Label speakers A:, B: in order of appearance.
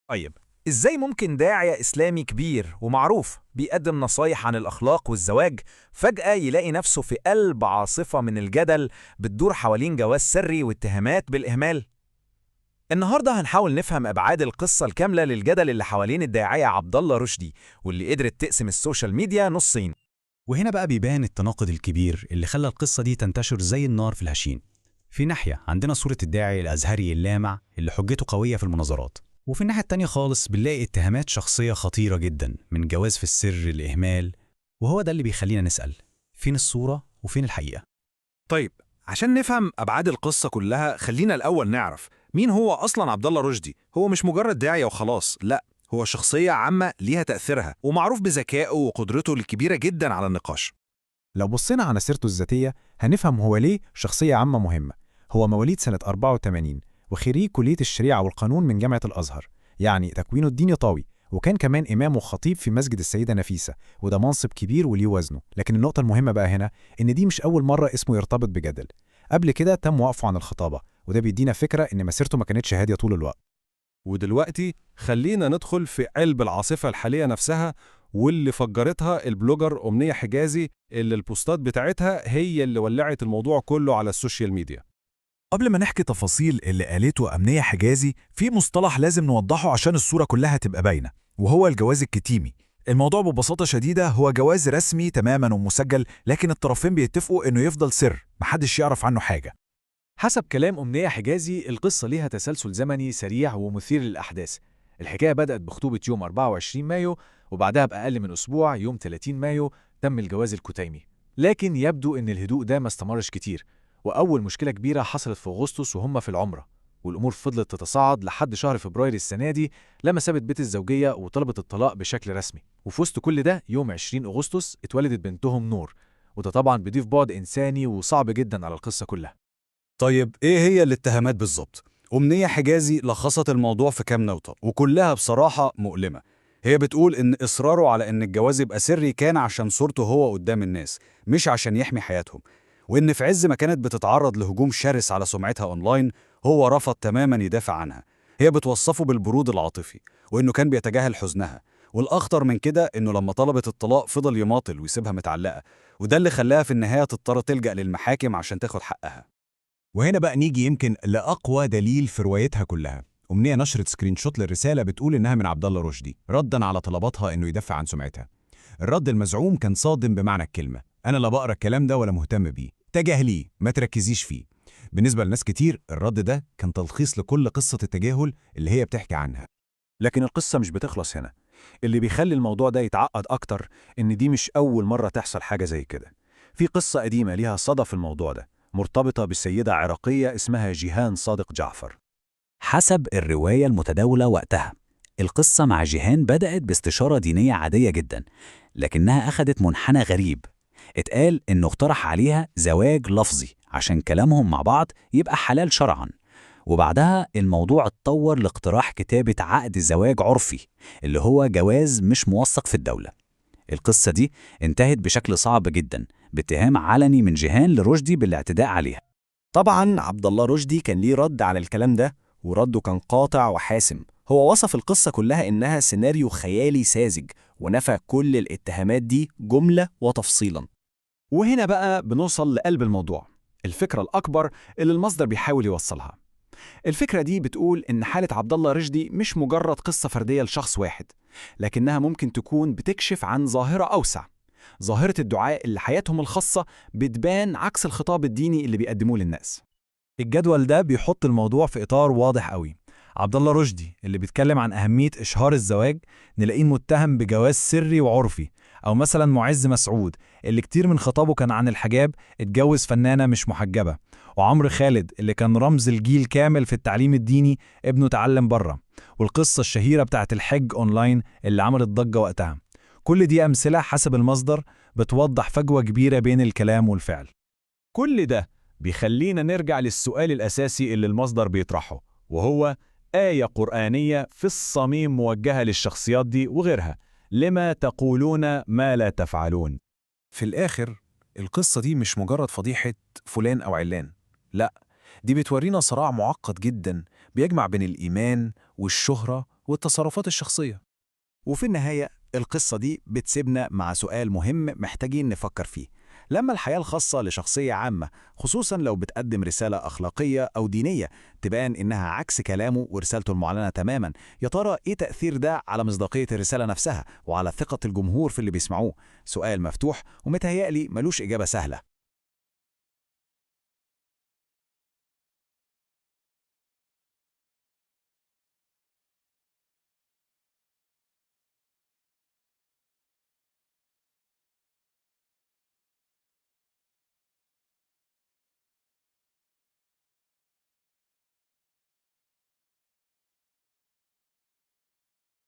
A: طيب، إزاي ممكن داعية إسلامي كبير ومعروف بيقدم نصايح عن الأخلاق والزواج فجأة يلاقي نفسه في قلب عاصفة من الجدل بتدور حوالين جواز سري واتهامات بالإهمال؟ النهاردة هنحاول نفهم أبعاد القصة الكاملة للجدل اللي حوالين الداعية عبد الله رشدي واللي قدرت تقسم السوشيال ميديا نصين.
B: وهنا بقى بيبان التناقض الكبير اللي خلى القصة دي تنتشر زي النار في الهشيم. في ناحية عندنا صورة الداعي الأزهري اللامع اللي حجته قوية في المناظرات، وفي الناحية التانية خالص بنلاقي اتهامات شخصية خطيرة جدا من جواز في السر لإهمال. وهو ده اللي بيخلينا نسأل، فين الصورة وفين الحقيقة؟
A: طيب، عشان نفهم أبعاد القصة كلها خلينا الأول نعرف مين هو أصلا عبد الله رشدي. هو مش مجرد داعية وخلاص، لا، هو شخصية عامة ليها تأثيرها ومعروف بذكائه وقدرته الكبيرة جدا على النقاش.
C: لو بصينا على سيرته الذاتية هنفهم هو ليه شخصية عامة مهمة. هو مواليد سنة 84 وخريج كلية الشريعة والقانون من جامعة الأزهر، يعني تكوينه الديني طاوي، وكان كمان إمام وخطيب في مسجد السيدة نفيسة، وده منصب كبير وليه وزنه. لكن النقطة المهمة بقى هنا إن دي مش أول مرة اسمه يرتبط بجدل. قبل كده تم وقفه عن الخطابة، وده بيدينا فكرة إن مسيرته ما كانتش هادية طول الوقت.
D: ودلوقتي خلينا ندخل في قلب العاصفة الحالية نفسها، واللي فجرتها البلوجر أمنية حجازي اللي البوستات بتاعتها هي اللي ولعت الموضوع كله على السوشيال ميديا.
E: قبل ما نحكي تفاصيل اللي قالته أمنية حجازي، في مصطلح لازم نوضحه عشان الصورة كلها تبقى باينة، وهو الجواز الكتيمي. الموضوع ببساطة شديدة هو جواز رسمي تماما ومسجل، لكن الطرفين بيتفقوا إنه يفضل سر محدش يعرف عنه حاجة.
F: حسب كلام أمنية حجازي القصة ليها تسلسل زمني سريع ومثير للأحداث. الحكاية بدأت بخطوبة يوم 24 مايو، وبعدها بأقل من أسبوع يوم 30 مايو تم الجواز الكتيمي. لكن يبدو إن الهدوء ده ما استمرش كتير، وأول مشكلة كبيرة حصلت في أغسطس وهم في العمرة، والأمور فضلت تتصاعد لحد شهر فبراير السنة دي لما سابت بيت الزوجية وطلبت الطلاق بشكل رسمي. وفي وسط كل ده يوم 20 أغسطس اتولدت بنتهم نور، وده طبعا بيضيف بعد إنساني وصعب جدا على القصة كلها.
G: طيب إيه هي الاتهامات بالظبط؟ أمنية حجازي لخصت الموضوع في كام نقطة وكلها بصراحة مؤلمة. هي بتقول إن إصراره على إن الجواز يبقى سري كان عشان صورته هو قدام الناس، مش عشان يحمي حياتهم، وإن في عز ما كانت بتتعرض لهجوم شرس على سمعتها أونلاين هو رفض تماماً يدافع عنها. هي بتوصفه بالبرود العاطفي، وإنه كان بيتجاهل حزنها، والأخطر من كده إنه لما طلبت الطلاق فضل يماطل ويسيبها متعلقة، وده اللي خلاها في النهاية تضطر تلجأ للمحاكم عشان تاخد حقها.
C: وهنا بقى نيجي يمكن لأقوى دليل في روايتها كلها. أمنية نشرت سكرين شوت للرسالة بتقول إنها من عبد الله رشدي رداً على طلباتها إنه يدافع عن سمعتها. الرد المزعوم كان صادم بمعنى الكلمة: أنا لا بقرأ الكلام ده ولا مهتم بيه، تجاهليه، ما تركزيش فيه. بالنسبة لناس كتير الرد ده كان تلخيص لكل قصة التجاهل اللي هي بتحكي عنها.
A: لكن القصة مش بتخلص هنا. اللي بيخلي الموضوع ده يتعقد أكتر إن دي مش أول مرة تحصل حاجة زي كده. في قصة قديمة ليها صدى في الموضوع ده، مرتبطة بالسيدة عراقية اسمها جيهان صادق جعفر.
B: حسب الرواية المتداولة وقتها، القصة مع جيهان بدأت باستشارة دينية عادية جدا، لكنها أخدت منحنى غريب. اتقال إنه اقترح عليها زواج لفظي عشان كلامهم مع بعض يبقى حلال شرعا، وبعدها الموضوع اتطور لاقتراح كتابة عقد زواج عرفي اللي هو جواز مش موثق في الدولة. القصة دي انتهت بشكل صعب جدا باتهام علني من جيهان لرشدي بالاعتداء عليها.
H: طبعا عبد الله رشدي كان ليه رد على الكلام ده، ورده كان قاطع وحاسم. هو وصف القصة كلها إنها سيناريو خيالي ساذج، ونفى كل الاتهامات دي جملة وتفصيلا.
F: وهنا بقى بنوصل لقلب الموضوع، الفكرة الأكبر اللي المصدر بيحاول يوصلها. الفكرة دي بتقول إن حالة عبد الله رشدي مش مجرد قصة فردية لشخص واحد، لكنها ممكن تكون بتكشف عن ظاهرة أوسع، ظاهرة الدعاء اللي حياتهم الخاصة بتبان عكس الخطاب الديني اللي بيقدموه للناس.
E: الجدول ده بيحط الموضوع في إطار واضح قوي. عبد الله رشدي اللي بيتكلم عن أهمية إشهار الزواج نلاقيه متهم بجواز سري وعرفي، أو مثلا معز مسعود اللي كتير من خطابه كان عن الحجاب اتجوز فنانة مش محجبة، وعمرو خالد اللي كان رمز الجيل كامل في التعليم الديني ابنه اتعلم بره، والقصة الشهيرة بتاعت الحج أونلاين اللي عملت ضجة وقتها. كل دي أمثلة حسب المصدر بتوضح فجوة كبيرة بين الكلام والفعل.
F: كل ده بيخلينا نرجع للسؤال الأساسي اللي المصدر بيطرحه، وهو آية قرآنية في الصميم موجهة للشخصيات دي وغيرها: لما تقولون ما لا تفعلون.
A: في الآخر القصة دي مش مجرد فضيحة فلان أو علان، لا، دي بتورينا صراع معقد جدا بيجمع بين الإيمان والشهرة
E: والتصرفات الشخصية.
A: وفي النهاية القصة دي بتسيبنا مع سؤال مهم محتاجين نفكر فيه. لما الحياة الخاصة لشخصية عامة، خصوصا لو بتقدم رسالة أخلاقية أو دينية، تبان إنها عكس كلامه ورسالته المعلنة تماما، يا ترى إيه تأثير ده على مصداقية الرسالة نفسها وعلى ثقة الجمهور في اللي بيسمعوه؟ سؤال مفتوح ومتهيألي ملوش إجابة سهلة.